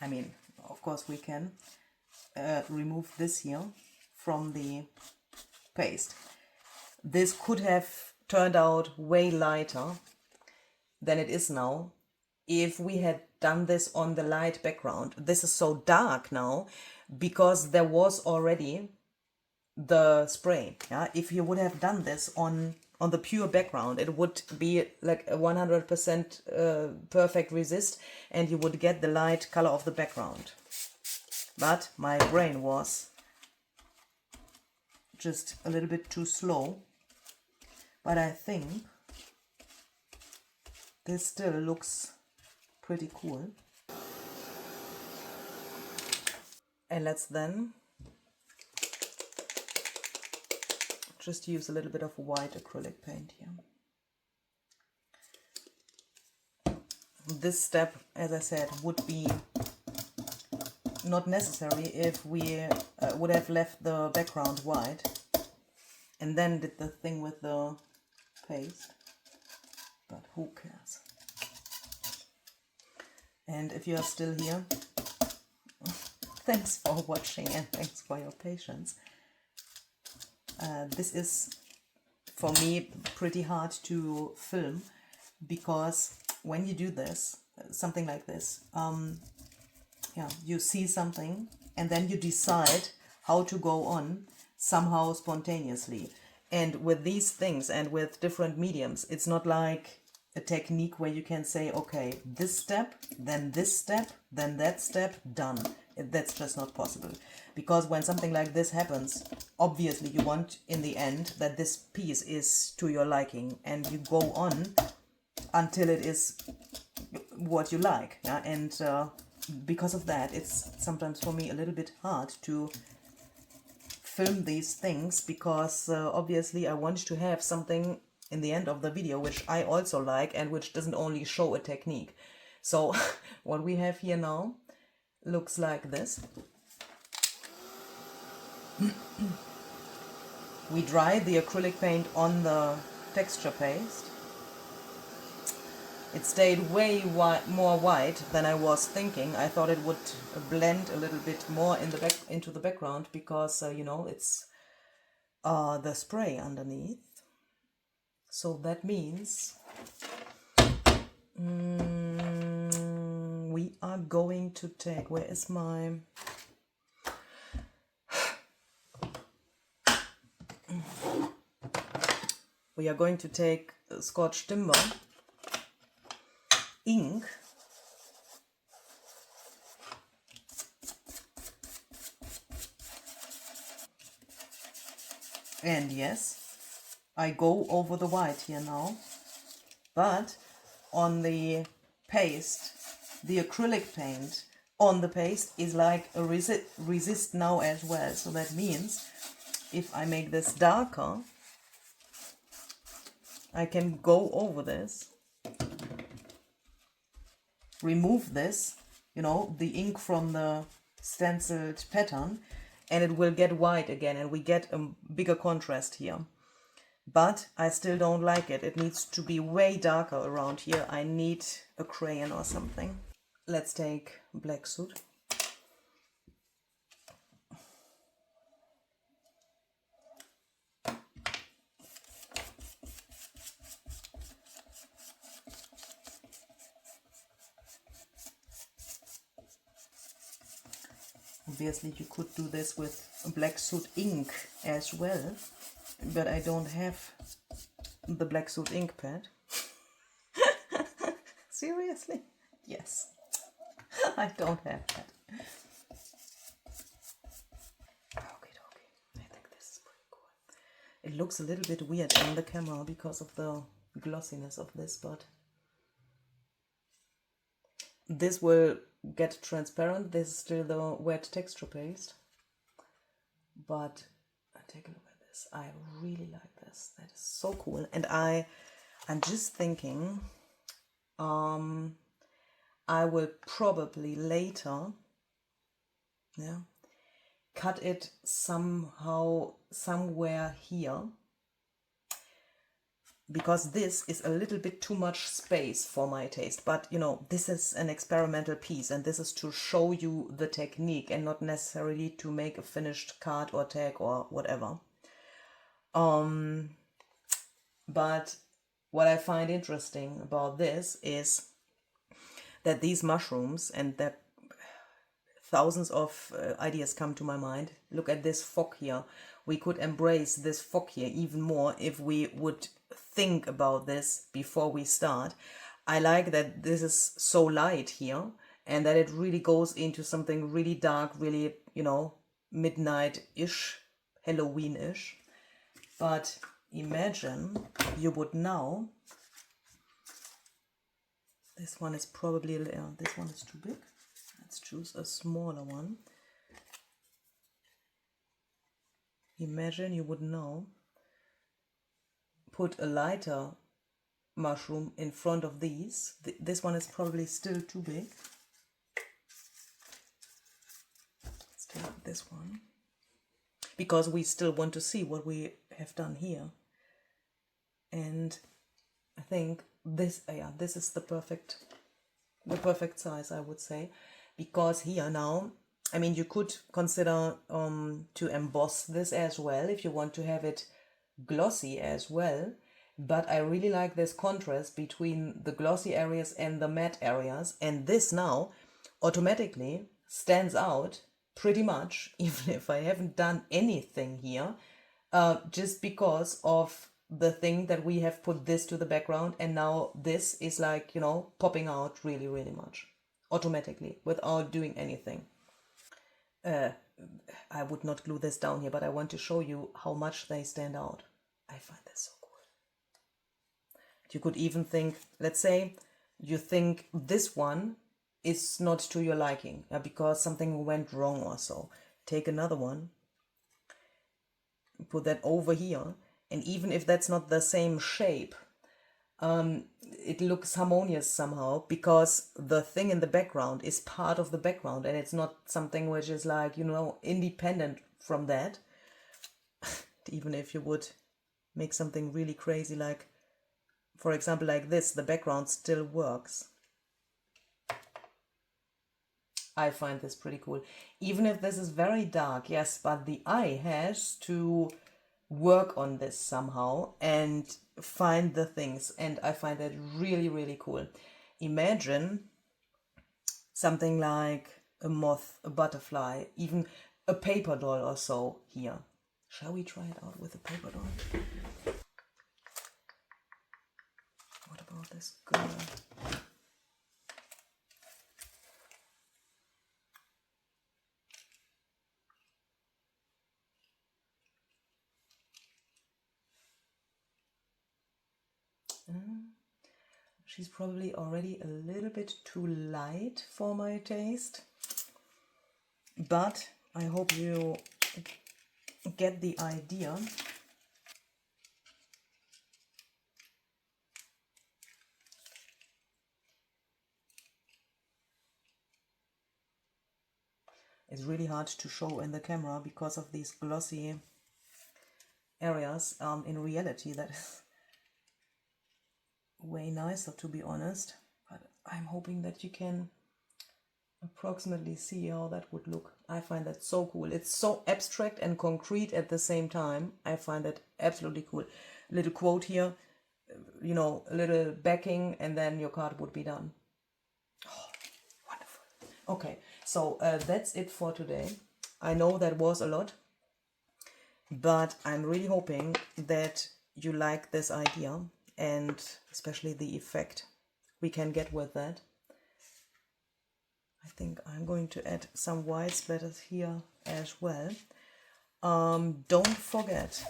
I mean, of course we can remove this here from the paste. This could have turned out way lighter than it is now if we had done this on the light background. This is so dark now because there was already the spray. Yeah, if you would have done this on the pure background, it would be like a 100% perfect resist, and you would get the light color of the background. But my brain was just a little bit too slow. But I think this still looks pretty cool. And let's then just use a little bit of white acrylic paint here. This step, as I said, would be not necessary if we would have left the background white and then did the thing with the paste, but who cares? And if you are still here, thanks for watching and thanks for your patience. This is for me pretty hard to film, because when you do this, something like this, yeah, you see something and then you decide how to go on somehow spontaneously. And with these things and with different mediums, it's not like a technique where you can say, okay, this step, then that step, done. That's just not possible. Because when something like this happens, obviously you want in the end that this piece is to your liking, and you go on until it is what you like. Yeah? And because of that, it's sometimes for me a little bit hard to film these things, because obviously I want to have something in the end of the video which I also like and which doesn't only show a technique. So what we have here now looks like this. We dried the acrylic paint on the texture paste. It stayed way more white than I was thinking. I thought it would blend a little bit more in the into the background, because you know, it's the spray underneath. So that means we are going to take, where is my... We are going to take Scotch Timber ink and yes, I go over the white here now, but on the paste, the acrylic paint on the paste is like a resist now as well. So that means if I make this darker, I can go over this, remove this, you know, the ink from the stenciled pattern, and it will get white again, and we get a bigger contrast here. But I still don't like it. It needs to be way darker around here. I need a crayon or something. Let's take black soot. Obviously you could do this with black soot ink as well, but I don't have the black soot ink pad. Seriously? Yes. I don't have that. Okay. I think this is pretty cool. It looks a little bit weird on the camera because of the glossiness of this, but this will get transparent. This is still the wet texture paste, but take a look at this. I really like this. That is so cool. And I'm just thinking I will probably later, yeah, cut it somehow somewhere here, because this is a little bit too much space for my taste. But you know, this is an experimental piece, and this is to show you the technique and not necessarily to make a finished card or tag or whatever. But what I find interesting about this is that these mushrooms, and that thousands of ideas come to my mind. Look at this fog here. We could embrace this fog here even more if we would think about this before we start. I like that this is so light here, and that it really goes into something really dark, really, you know, midnight-ish, Halloween-ish. But imagine you would now, this one is probably, this one is too big. Let's choose a smaller one. Imagine you would now put a lighter mushroom in front of these. This one is probably still too big. this one, because we still want to see what we have done here. And I think this, yeah, this is the perfect size, I would say, because here now, I mean, you could consider to emboss this as well if you want to have it glossy as well. But I really like this contrast between the glossy areas and the matte areas, and this now automatically stands out pretty much, even if I haven't done anything here, just because of the thing that we have put this to the background, and now this is like, you know, popping out really, really much automatically without doing anything. I would not glue this down here, but I want to show you how much they stand out. I find this so cool. You could even think, let's say you think this one is not to your liking, because something went wrong or so. Take another one, put that over here, and even if that's not the same shape, it looks harmonious somehow, because the thing in the background is part of the background and it's not something which is like, you know, independent from that. Even if you would make something really crazy, like for example like this, the background still works. I find this pretty cool. Even if this is very dark, yes, but the eye has to work on this somehow and find the things, and I find that really, really cool. Imagine something like a moth, a butterfly, even a paper doll or so here. Shall we try it out with a paper doll? What about this girl? She's probably already a little bit too light for my taste, but I hope you get the idea. It's really hard to show in the camera because of these glossy areas. In reality, that is way nicer, to be honest, but I'm hoping that you can approximately see how that would look. I find that so cool. It's so abstract and concrete at the same time. I find that absolutely cool. Little quote here, you know, a little backing, and then your card would be done. Oh, wonderful. Okay, so that's it for today. I know that was a lot, but I'm really hoping that you like this idea, and especially the effect we can get with that. I think I'm going to add some white splatters here as well. Don't forget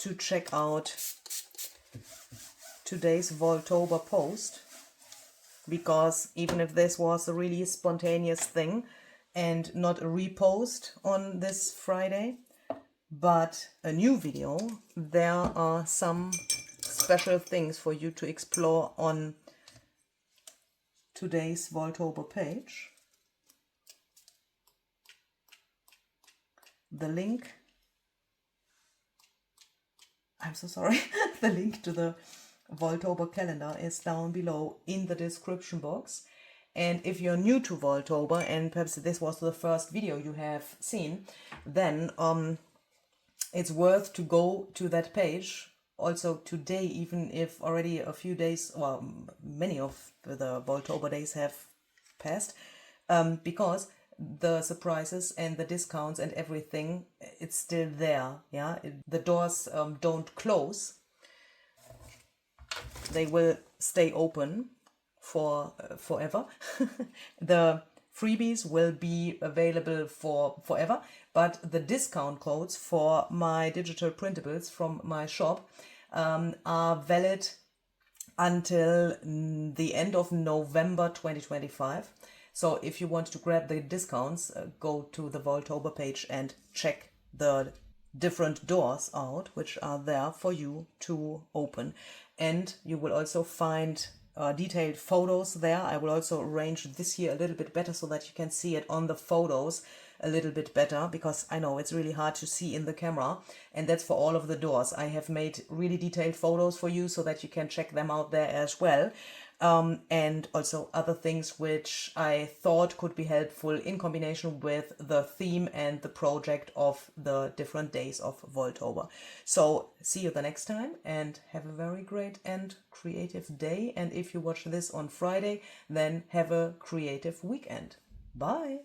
to check out today's Vaultober post, because even if this was a really spontaneous thing and not a repost on this Friday, but a new video, there are some special things for you to explore on today's Vaultober page. The link, I'm so sorry, the link to the Vaultober calendar is down below in the description box. And if you're new to Vaultober and perhaps this was the first video you have seen, then it's worth to go to that page also today, even if already a few days, well, many of the Vaultober days have passed, because the surprises and the discounts and everything, it's still there. Yeah, the doors don't close. They will stay open for forever. The freebies will be available for forever, but the discount codes for my digital printables from my shop are valid until the end of November 2025. So if you want to grab the discounts, go to the Vaultober page and check the different doors out which are there for you to open. And you will also find detailed photos there. I will also arrange this here a little bit better so that you can see it on the photos, a little bit better, because I know it's really hard to see in the camera, and that's for all of the doors. I have made really detailed photos for you so that you can check them out there as well. And also other things which I thought could be helpful in combination with the theme and the project of the different days of Vaultober. So see you the next time, and have a very great and creative day. And if you watch this on Friday, then have a creative weekend. Bye!